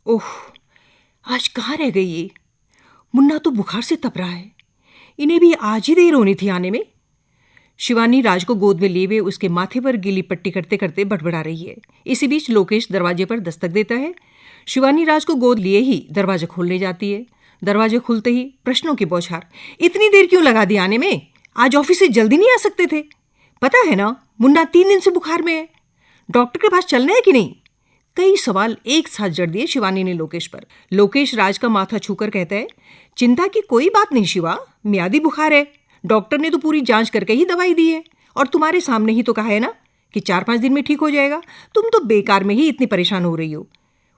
ओह, आज कहाँ रह गई ये? मुन्ना तो बुखार से तप रहा है। इन्हें भी आज ही देर होनी थी आने में। शिवानी राज को गोद में लिए हुए उसके माथे पर गीली पट्टी करते करते बड़बड़ा रही है। इसी बीच लोकेश दरवाजे पर दस्तक देता है। शिवानी राज को गोद लिए ही दरवाजा खोलने जाती है। दरवाजे खुलते ही प्रश्नों की बौछार। इतनी देर क्यों लगा दी आने में? आज ऑफिस से जल्दी नहीं आ सकते थे? पता है ना, मुन्ना 3 दिन से बुखार में है। डॉक्टर के पास चलना है कि नहीं? कई सवाल एक साथ जड़ दिए शिवानी ने लोकेश पर। लोकेश राज का माथा छूकर कहता है, चिंता की कोई बात नहीं शिवा, मियादी बुखार है। डॉक्टर ने तो पूरी जांच करके ही दवाई दी है, और तुम्हारे सामने ही तो कहा है ना कि 4-5 दिन में ठीक हो जाएगा। तुम तो बेकार में ही इतनी परेशान हो रही हो।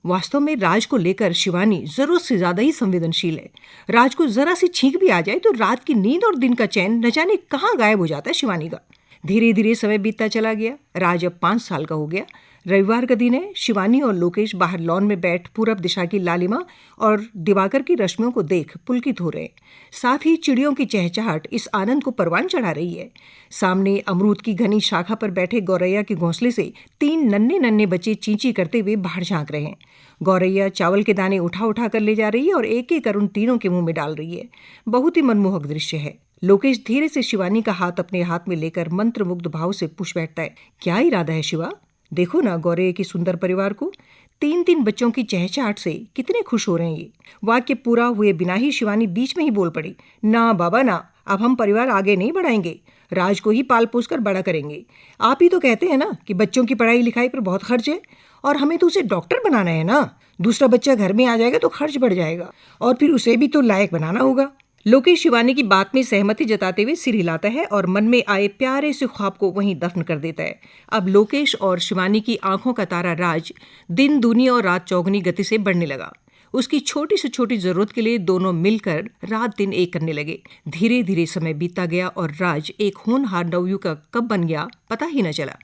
वास्तव में राज को लेकर शिवानी जरूरत से ज्यादा ही संवेदनशील है। राज को जरा सी छींक भी आ जाए तो रात की नींद और दिन का चैन न जाने कहाँ गायब हो जाता है शिवानी का। धीरे धीरे समय बीतता चला गया। राज अब 5 साल का हो गया। रविवार का दिन है। शिवानी और लोकेश बाहर लॉन में बैठ पूरब दिशा की लालिमा और दिवाकर की रश्मियों को देख पुलकित हो रहे हैं। साथ ही चिड़ियों की चहचहाट इस आनंद को परवान चढ़ा रही है। सामने अमरूद की घनी शाखा पर बैठे गौरैया के घोंसले से 3 नन्हे नन्हे बच्चे चींची करते हुए बाहर झांक रहे हैं। गौरैया चावल के दाने उठा उठा कर ले जा रही है और एक एक कर उन तीनों के मुंह में डाल रही है। बहुत ही मनमोहक दृश्य है। लोकेश धीरे से शिवानी का हाथ अपने हाथ में लेकर मंत्रमुग्ध भाव से पूछ बैठता है, क्या इरादा है शिवा? देखो ना गौरैया की सुंदर परिवार को। 3-3 बच्चों की चहचहाट से कितने खुश हो रहे हैं ये। वाक्य पूरा हुए बिना ही शिवानी बीच में ही बोल पड़ी, ना बाबा ना, अब हम परिवार आगे नहीं बढ़ाएंगे। राज को ही पाल पोस कर बड़ा करेंगे। आप ही तो कहते हैं ना कि बच्चों की पढ़ाई लिखाई पर बहुत खर्च है, और हमें तो उसे डॉक्टर बनाना है ना। दूसरा बच्चा घर में आ जाएगा तो खर्च बढ़ जाएगा, और फिर उसे भी तो लायक बनाना होगा। लोकेश शिवानी की बात में सहमति जताते हुए सिर हिलाता है और मन में आए प्यारे से ख्वाब को वहीं दफन कर देता है। अब लोकेश और शिवानी की आंखों का तारा राज दिन दूनी और रात चौगनी गति से बढ़ने लगा। उसकी छोटी से छोटी जरूरत के लिए दोनों मिलकर रात दिन एक करने लगे। धीरे धीरे समय बीतता गया और राज एक होनहार नवयुवक कब बन गया पता ही न चला।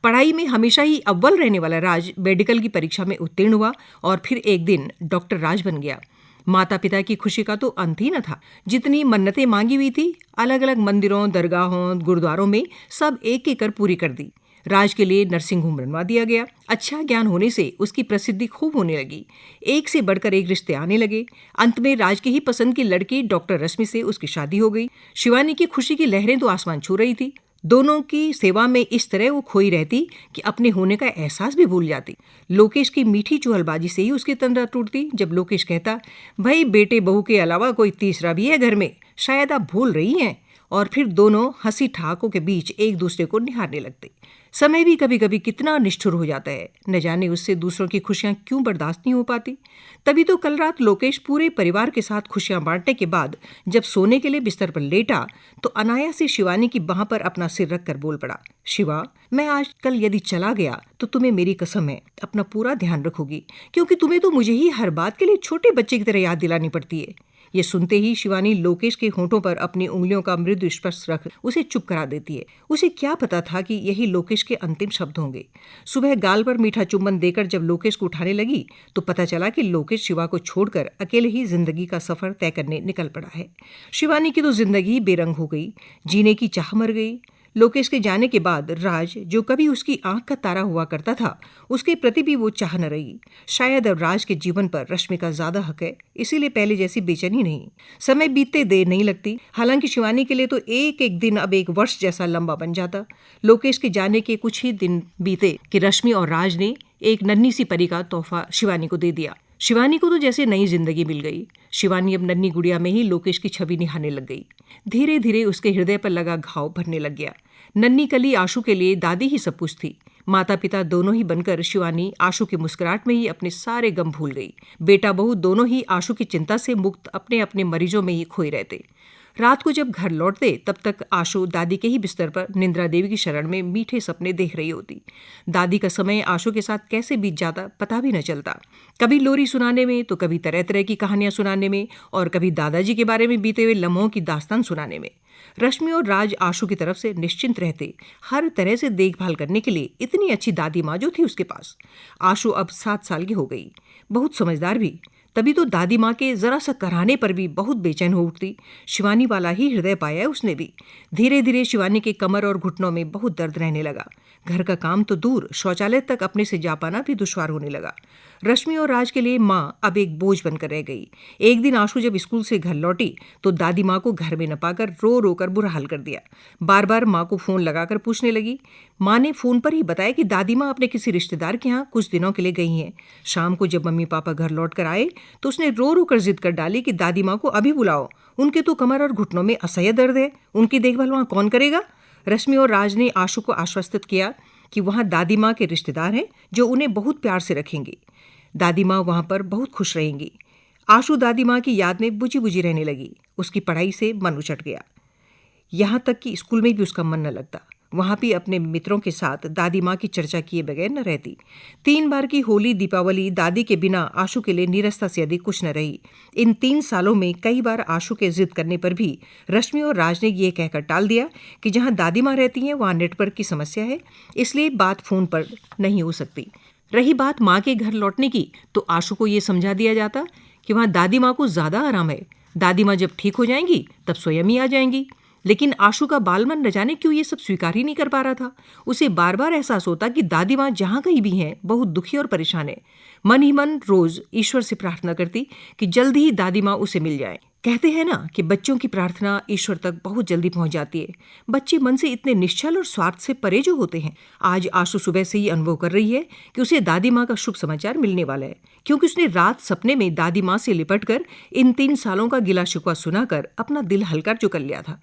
पढ़ाई में हमेशा ही अव्वल रहने वाला राज मेडिकल की परीक्षा में उत्तीर्ण हुआ और फिर एक दिन डॉक्टर राज बन गया। माता पिता की खुशी का तो अंत ही न था। जितनी मन्नतें मांगी हुई थी अलग अलग मंदिरों, दरगाहों, गुरुद्वारों में सब एक एक कर पूरी कर दी। राज के लिए नर्सिंग होम बनवा दिया गया। अच्छा ज्ञान होने से उसकी प्रसिद्धि खूब होने लगी। एक से बढ़कर एक रिश्ते आने लगे। अंत में राज की ही पसंद की लड़की डॉक्टर रश्मि से उसकी शादी हो गई। शिवानी की खुशी की लहरें तो आसमान छू रही थी। दोनों की सेवा में इस तरह वो खोई रहती कि अपने होने का एहसास भी भूल जाती। लोकेश की मीठी चुहलबाजी से ही उसकी तंद्रा टूटती जब लोकेश कहता, भाई बेटे बहू के अलावा कोई तीसरा भी है घर में, शायद आप भूल रही हैं। और फिर दोनों हंसी ठहाकों के बीच एक दूसरे को निहारने लगते। समय भी कभी कभी कितना निष्ठुर हो जाता है, न जाने उससे दूसरों की खुशियां क्यों बर्दाश्त नहीं हो पाती। तभी तो कल रात लोकेश पूरे परिवार के साथ खुशियां बांटने के बाद जब सोने के लिए बिस्तर पर लेटा तो अनायास से शिवानी की बाह पर अपना सिर रख कर बोल पड़ा, शिवा, मैं आज कल यदि चला गया तो तुम्हें मेरी कसम है अपना पूरा ध्यान रखोगी, क्योंकि तुम्हें तो मुझे ही हर बात के लिए छोटे बच्चे की तरह याद दिलानी पड़ती है। ये सुनते ही शिवानी लोकेश के होंठों पर अपनी उंगलियों का मृदु स्पर्श रख उसे चुप करा देती है। उसे क्या पता था कि यही लोकेश के अंतिम शब्द होंगे। सुबह गाल पर मीठा चुम्बन देकर जब लोकेश को उठाने लगी तो पता चला कि लोकेश शिवा को छोड़कर अकेले ही जिंदगी का सफर तय करने निकल पड़ा है। शिवानी की तो जिंदगी बेरंग हो गई, जीने की चाह मर गई। लोकेश के जाने के बाद राज, जो कभी उसकी आंख का तारा हुआ करता था, उसके प्रति भी वो चाह न रही। शायद अब राज के जीवन पर रश्मि का ज्यादा हक है, इसीलिए पहले जैसी बेचैनी नहीं। समय बीतते देर नहीं लगती। हालांकि शिवानी के लिए तो एक एक दिन अब एक वर्ष जैसा लंबा बन जाता। लोकेश के जाने के कुछ ही दिन बीते कि रश्मि और राज ने एक नन्ही सी परी का तोहफा शिवानी को दे दिया। शिवानी को तो जैसे नई जिंदगी मिल गई। शिवानी अब नन्ही गुड़िया में ही लोकेश की छवि निहारने लग गई। धीरे धीरे उसके हृदय पर लगा घाव भरने लग गया। नन्ही कली आशु के लिए दादी ही सब कुछ थी। माता पिता दोनों ही बनकर शिवानी आशु की मुस्कुराहट में ही अपने सारे गम भूल गई। बेटा बहू दोनों ही आशु की चिंता से मुक्त अपने अपने मरीजों में ही खोए रहते। रात को जब घर लौटते तब तक आशु दादी के ही बिस्तर पर निंद्रा देवी की शरण में मीठे सपने देख रही होती। दादी का समय आशु के साथ कैसे बीत जाता पता भी न चलता। कभी लोरी सुनाने में तो कभी तरह तरह की कहानियां सुनाने में और कभी दादाजी के बारे में बीते हुए लम्हों की दास्तान सुनाने में। रश्मि और राज आशु की तरफ से निश्चिंत रहते। हर तरह से देखभाल करने के लिए इतनी अच्छी दादी माँ जो थी उसके पास। आशु अब 7 साल की हो गई, बहुत समझदार भी। तभी तो दादी माँ के जरा सा कराने पर भी बहुत बेचैन हो उठती। शिवानी वाला ही हृदय पाया उसने भी। धीरे धीरे शिवानी के कमर और घुटनों में बहुत दर्द रहने लगा। घर का काम तो दूर, शौचालय तक अपने से जा पाना भी दुश्वार होने लगा। रश्मि और राज के लिए माँ अब एक बोझ बनकर रह गई। एक दिन आशु जब स्कूल से घर लौटी तो दादी माँ को घर में न पाकर रो रो कर बुरा हाल कर दिया। बार बार माँ को फोन लगाकर पूछने लगी। माँ ने फोन पर ही बताया कि दादी माँ अपने किसी रिश्तेदार के यहाँ कुछ दिनों के लिए गई हैं। शाम को जब मम्मी पापा घर लौट कर आए तो उसने रो रो कर जिद कर डाली कि दादी माँ को अभी बुलाओ, उनके तो कमर और घुटनों में असह्य दर्द है, उनकी देखभाल वहाँ कौन करेगा। रश्मि और राज ने आशु को आश्वस्त किया कि वहाँ दादी माँ के रिश्तेदार हैं जो उन्हें बहुत प्यार से रखेंगे। दादी माँ वहाँ पर बहुत खुश रहेंगी। आशु दादी माँ की याद में बुझी बुझी रहने लगी। उसकी पढ़ाई से मन उचट गया। यहाँ तक कि स्कूल में भी उसका मन न लगता। वहाँ भी अपने मित्रों के साथ दादी माँ की चर्चा किए बगैर न रहती। 3 बार की होली दीपावली दादी के बिना आशु के लिए नीरसता से अधिक कुछ न रही। इन 3 सालों में कई बार आशु के जिद करने पर भी रश्मि और राज ने ये कहकर टाल दिया कि जहाँ दादी माँ रहती हैं वहाँ नेटवर्क की समस्या है, इसलिए बात फोन पर नहीं हो सकती। रही बात माँ के घर लौटने की तो आशु को ये समझा दिया जाता कि वहाँ दादी माँ को ज़्यादा आराम है, दादी माँ जब ठीक हो जाएंगी तब स्वयं ही आ जाएंगी। लेकिन आशु का बालमन न जाने क्यों ये सब स्वीकार ही नहीं कर पा रहा था। उसे बार बार एहसास होता कि दादी माँ जहाँ कहीं भी हैं बहुत दुखी और परेशान है। मन ही मन रोज ईश्वर से प्रार्थना करती कि जल्दी ही दादी माँ उसे मिल जाए। कहते हैं ना कि बच्चों की प्रार्थना ईश्वर तक बहुत जल्दी पहुंच जाती है। बच्चे मन से इतने निश्चल और स्वार्थ से परे जो होते हैं। आज आशु सुबह से ही अनुभव कर रही है कि उसे दादी माँ का शुभ समाचार मिलने वाला है, क्योंकि उसने रात सपने में दादी माँ से लिपटकर इन 3 सालों का गिला शिकवा सुनाकर अपना दिल हल्का जो कर लिया था।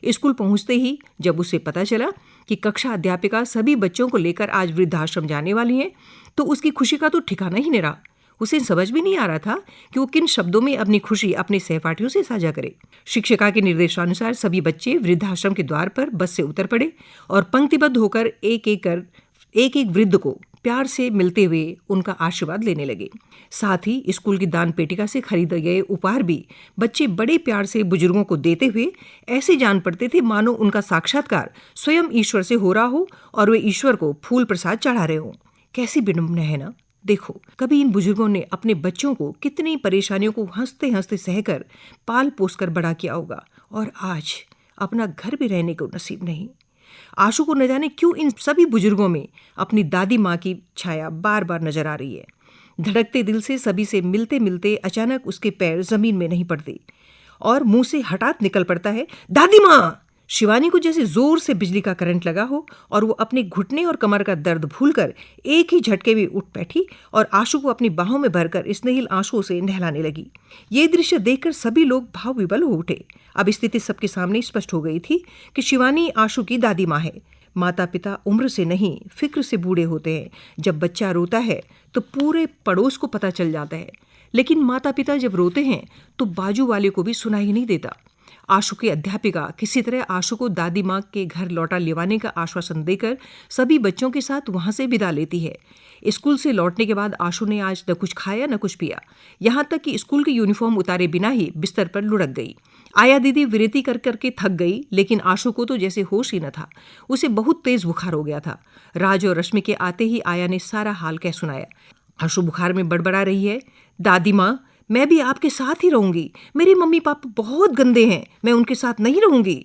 स्कूल पहुंचते ही जब उसे पता चला कि कक्षा अध्यापिका सभी बच्चों को लेकर आज वृद्धाश्रम जाने वाली हैं, तो उसकी खुशी का तो ठिकाना ही नहीं रहा। उसे समझ भी नहीं आ रहा था कि वो किन शब्दों में अपनी खुशी अपने सहपाठियों से साझा करे। शिक्षिका के निर्देशानुसार सभी बच्चे वृद्धाश्रम के द्वार पर बस से उतर पड़े और पंक्तिबद्ध होकर एक एक वृद्ध को प्यार से मिलते हुए उनका आशीर्वाद लेने लगे। साथ ही स्कूल की दान पेटिका से खरीदे गए उपहार भी बच्चे बड़े प्यार से बुजुर्गों को देते हुए ऐसे जान पड़ते थे मानो उनका साक्षात्कार स्वयं ईश्वर से हो रहा हो और वे ईश्वर को फूल प्रसाद चढ़ा रहे हों। कैसी विडंबना है ना। देखो, कभी इन बुजुर्गों ने अपने बच्चों को कितनी परेशानियों को हंसते हंसते सहकर पाल पोस कर बड़ा किया होगा, और आज अपना घर भी रहने को नसीब नहीं। आशु को न जाने क्यों इन सभी बुजुर्गों में अपनी दादी माँ की छाया बार बार नजर आ रही है। धड़कते दिल से सभी से मिलते मिलते अचानक उसके पैर जमीन में नहीं पड़ते और मुंह से हठात निकल पड़ता है, दादी माँ। शिवानी को जैसे जोर से बिजली का करंट लगा हो और वो अपने घुटने और कमर का दर्द भूलकर एक ही झटके में उठ बैठी और आशु को अपनी बाहों में भरकर स्नेहिल आंसुओं से नहलाने लगी। ये दृश्य देखकर सभी लोग भाव विवल हो उठे। अब स्थिति सबके सामने स्पष्ट हो गई थी कि शिवानी आशु की दादी माँ है। माता पिता उम्र से नहीं फिक्र से बूढ़े होते हैं। जब बच्चा रोता है तो पूरे पड़ोस को पता चल जाता है, लेकिन माता पिता जब रोते हैं तो बाजू वाले को भी सुनाई नहीं देता। आशु की अध्यापिका किसी तरह आशु को दादी माँ के घर लौटा लेवाने का आश्वासन देकर सभी बच्चों के साथ वहां से विदा लेती है। स्कूल से लौटने के बाद आशु ने आज न कुछ खाया न कुछ पिया, यहाँ तक कि स्कूल की यूनिफॉर्म उतारे बिना ही बिस्तर पर लुढ़क गई। आया दीदी विनती कर करके थक गई, लेकिन आशु को तो जैसे होश ही न था। उसे बहुत तेज बुखार हो गया था। राज और रश्मि के आते ही आया ने सारा हाल कह सुनाया। आशु बुखार में बड़बड़ा रही है, दादी माँ मैं भी आपके साथ ही रहूंगी, मेरे मम्मी पापा बहुत गंदे हैं, मैं उनके साथ नहीं रहूंगी।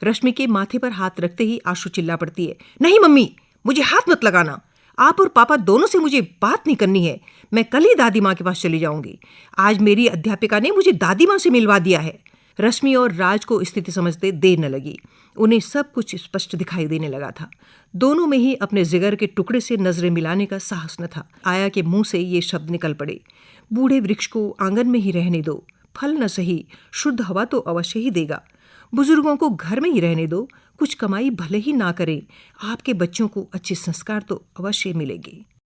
रश्मि के माथे पर हाथ रखते ही आशु चिल्ला पड़ती है, नहीं मम्मी, मुझे हाथ मत लगाना, आप और पापा दोनों से मुझे बात नहीं करनी है। मैं कल ही दादी माँ के पास चली जाऊंगी। आज मेरी अध्यापिका ने मुझे दादी माँ से मिलवा दिया है। रश्मि और राज को स्थिति समझते देर न लगी। उन्हें सब कुछ स्पष्ट दिखाई देने लगा था। दोनों में ही अपने जिगर के टुकड़े से नजरें मिलाने का साहस न था। आया के मुंह से ये शब्द निकल पड़े, बूढ़े वृक्ष को आंगन में ही रहने दो, फल न सही शुद्ध हवा तो अवश्य ही देगा। बुजुर्गों को घर में ही रहने दो, कुछ कमाई भले ही ना करें, आपके बच्चों को अच्छे संस्कार तो अवश्य मिलेंगे।